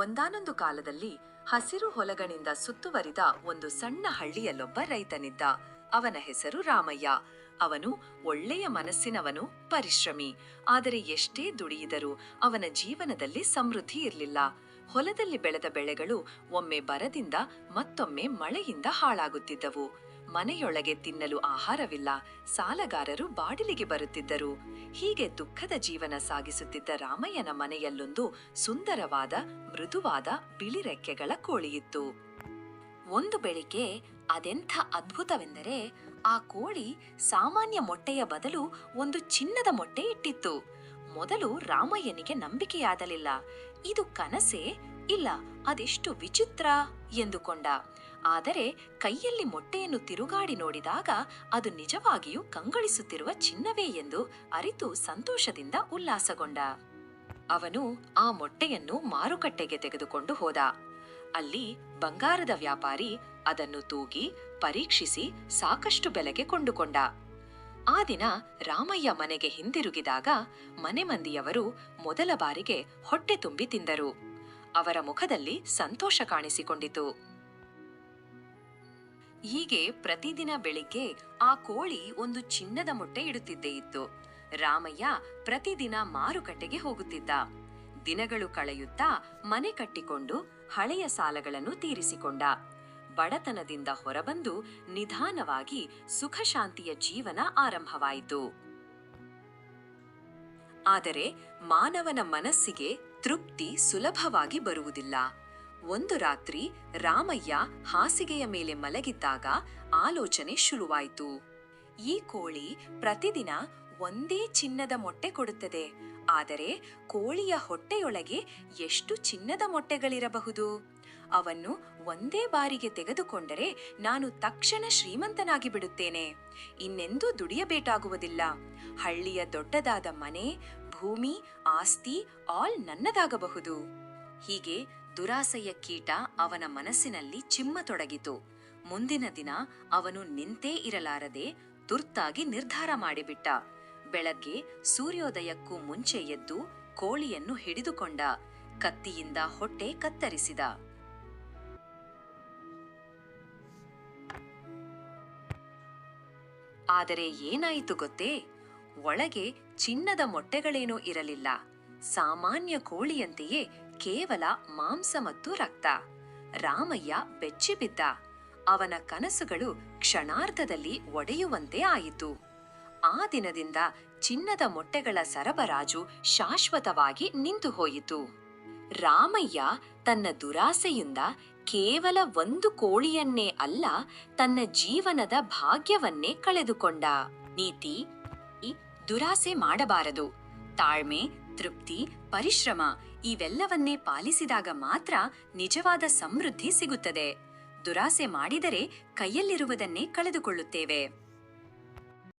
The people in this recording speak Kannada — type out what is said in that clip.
ಒಂದಾನೊಂದು ಕಾಲದಲ್ಲಿ ಹಸಿರು ಹೊಲಗಳಿಂದ ಸುತ್ತುವರಿದ ಒಂದು ಸಣ್ಣ ಹಳ್ಳಿಯಲ್ಲೊಬ್ಬ ರೈತನಿದ್ದ. ಅವನ ಹೆಸರು ರಾಮಯ್ಯ. ಅವನು ಒಳ್ಳೆಯ ಮನಸ್ಸಿನವನು, ಪರಿಶ್ರಮಿ. ಆದರೆ ಎಷ್ಟೇ ದುಡಿಯಿದರೂ ಅವನ ಜೀವನದಲ್ಲಿ ಸಮೃದ್ಧಿ ಇರಲಿಲ್ಲ. ಹೊಲದಲ್ಲಿ ಬೆಳೆದ ಬೆಳೆಗಳು ಒಮ್ಮೆ ಬರದಿಂದ ಮತ್ತೊಮ್ಮೆ ಮಳೆಯಿಂದ ಹಾಳಾಗುತ್ತಿದ್ದವು. ಮನೆಯೊಳಗೆ ತಿನ್ನಲು ಆಹಾರವಿಲ್ಲ. ಸಾಲಗಾರರು ಬಾಡಿಲಿಗೆ ಬರುತ್ತಿದ್ದರು. ಹೀಗೆ ದುಃಖದ ಜೀವನ ಸಾಗಿಸುತ್ತಿದ್ದ ರಾಮಯ್ಯನ ಮನೆಯಲ್ಲೊಂದು ಸುಂದರವಾದ ಮೃದುವಾದ ಬಿಳಿ ರೆಕ್ಕೆಗಳ ಕೋಳಿಯಿತ್ತು. ಒಂದು ಬೆಳಿಗ್ಗೆ ಅದೆಂಥ ಅದ್ಭುತವೆಂದರೆ, ಆ ಕೋಳಿ ಸಾಮಾನ್ಯ ಮೊಟ್ಟೆಯ ಬದಲು ಒಂದು ಚಿನ್ನದ ಮೊಟ್ಟೆ ಇಟ್ಟಿತ್ತು. ಮೊದಲು ರಾಮಯ್ಯನಿಗೆ ನಂಬಿಕೆಯಾಗಲಿಲ್ಲ. ಇದು ಕನಸೇ? ಇಲ್ಲ, ಅದೆಷ್ಟು ವಿಚಿತ್ರ ಎಂದುಕೊಂಡ. ಆದರೆ ಕೈಯಲ್ಲಿ ಮೊಟ್ಟೆಯನ್ನು ತಿರುಗಾಡಿ ನೋಡಿದಾಗ ಅದು ನಿಜವಾಗಿಯೂ ಕಂಗೊಳಿಸುತ್ತಿರುವ ಚಿನ್ನವೇ ಎಂದು ಅರಿತು ಸಂತೋಷದಿಂದ ಉಲ್ಲಾಸಗೊಂಡ. ಅವನು ಆ ಮೊಟ್ಟೆಯನ್ನು ಮಾರುಕಟ್ಟೆಗೆ ತೆಗೆದುಕೊಂಡು ಹೋದ. ಅಲ್ಲಿ ಬಂಗಾರದ ವ್ಯಾಪಾರಿ ಅದನ್ನು ತೂಗಿ ಪರೀಕ್ಷಿಸಿ ಸಾಕಷ್ಟು ಬೆಲೆಗೆ ಕೊಂಡುಕೊಂಡ. ಆ ದಿನ ರಾಮಯ್ಯ ಮನೆಗೆ ಹಿಂದಿರುಗಿದಾಗ ಮನೆ ಮಂದಿಯವರು ಮೊದಲ ಬಾರಿಗೆ ಹೊಟ್ಟೆ ತುಂಬಿ ತಿಂದರು. ಅವರ ಮುಖದಲ್ಲಿ ಸಂತೋಷ ಕಾಣಿಸಿಕೊಂಡಿತು. ಹೀಗೆ ಪ್ರತಿದಿನ ಬೆಳಿಗ್ಗೆ ಆ ಕೋಳಿ ಒಂದು ಚಿನ್ನದ ಮೊಟ್ಟೆ ಇಡುತ್ತಿದ್ದೇ ಇತ್ತು. ರಾಮಯ್ಯ ಪ್ರತಿದಿನ ಮಾರುಕಟ್ಟೆಗೆ ಹೋಗುತ್ತಿದ್ದ. ದಿನಗಳು ಕಳೆಯುತ್ತಾ ಮನೆ ಕಟ್ಟಿಕೊಂಡು ಹಳೆಯ ಸಾಲಗಳನ್ನು ತೀರಿಸಿಕೊಂಡ. ಬಡತನದಿಂದ ಹೊರಬಂದು ನಿಧಾನವಾಗಿ ಸುಖ ಶಾಂತಿಯ ಜೀವನ ಆರಂಭವಾಯಿತು. ಆದರೆ ಮಾನವನ ಮನಸ್ಸಿಗೆ ತೃಪ್ತಿ ಸುಲಭವಾಗಿ ಬರುವುದಿಲ್ಲ. ಒಂದು ರಾತ್ರಿ ರಾಮಯ್ಯ ಹಾಸಿಗೆಯ ಮೇಲೆ ಮಲಗಿದ್ದಾಗ ಆಲೋಚನೆ ಶುರುವಾಯಿತು. ಈ ಕೋಳಿ ಪ್ರತಿದಿನ ಒಂದೇ ಚಿನ್ನದ ಮೊಟ್ಟೆ ಕೊಡುತ್ತದೆ. ಆದರೆ ಕೋಳಿಯ ಹೊಟ್ಟೆಯೊಳಗೆ ಎಷ್ಟು ಚಿನ್ನದ ಮೊಟ್ಟೆಗಳಿರಬಹುದು? ಅವನ್ನು ಒಂದೇ ಬಾರಿಗೆ ತೆಗೆದುಕೊಂಡರೆ ನಾನು ತಕ್ಷಣ ಶ್ರೀಮಂತನಾಗಿ ಬಿಡುತ್ತೇನೆ. ಇನ್ನೆಂದೂ ದುಡಿಯಬೇಕಾಗುವುದಿಲ್ಲ. ಹಳ್ಳಿಯ ದೊಡ್ಡದಾದ ಮನೆ, ಭೂಮಿ, ಆಸ್ತಿ ಆಲ್ ನನ್ನದಾಗಬಹುದು. ಹೀಗೆ ದುರಾಸೆಯ ಕೀಟ ಅವನ ಮನಸ್ಸಿನಲ್ಲಿ ಚಿಮ್ಮತೊಡಗಿತು. ಮುಂದಿನ ದಿನ ಅವನು ನಿಂತೇ ಇರಲಾರದೆ ತುರ್ತಾಗಿ ನಿರ್ಧಾರ ಮಾಡಿಬಿಟ್ಟ. ಬೆಳಗ್ಗೆ ಸೂರ್ಯೋದಯಕ್ಕೂ ಮುಂಚೆ ಎದ್ದು ಕೋಳಿಯನ್ನು ಹಿಡಿದುಕೊಂಡ. ಕತ್ತಿಯಿಂದ ಹೊಟ್ಟೆ ಕತ್ತರಿಸಿದ. ಆದರೆ ಏನಾಯಿತು ಗೊತ್ತೇ? ಒಳಗೆ ಚಿನ್ನದ ಮೊಟ್ಟೆಗಳೇನೂ ಇರಲಿಲ್ಲ. ಸಾಮಾನ್ಯ ಕೋಳಿಯಂತೆಯೇ ಕೇವಲ ಮಾಂಸ ಮತ್ತು ರಕ್ತ. ರಾಮಯ್ಯ ಬೆಚ್ಚಿಬಿದ್ದ. ಅವನ ಕನಸುಗಳು ಕ್ಷಣಾರ್ಧದಲ್ಲಿ ಒಡೆಯುವಂತೆ ಆಯಿತು. ಆ ದಿನದಿಂದ ಚಿನ್ನದ ಮೊಟ್ಟೆಗಳ ಸರಬರಾಜು ಶಾಶ್ವತವಾಗಿ ನಿಂತು ಹೋಯಿತು. ರಾಮಯ್ಯ ತನ್ನ ದುರಾಸೆಯಿಂದ ಕೇವಲ ಒಂದು ಕೋಳಿಯನ್ನೇ ಅಲ್ಲ, ತನ್ನ ಜೀವನದ ಭಾಗ್ಯವನ್ನೇ ಕಳೆದುಕೊಂಡ. ನೀತಿ: ದುರಾಸೆ ಮಾಡಬಾರದು. ತಾಳ್ಮೆ, ತೃಪ್ತಿ, ಪರಿಶ್ರಮ ಇವೆಲ್ಲವನ್ನೇ ಪಾಲಿಸಿದಾಗ ಮಾತ್ರ ನಿಜವಾದ ಸಮೃದ್ಧಿ ಸಿಗುತ್ತದೆ. ದುರಾಸೆ ಮಾಡಿದರೆ ಕೈಯಲ್ಲಿರುವುದನ್ನೇ ಕಳೆದುಕೊಳ್ಳುತ್ತೇವೆ.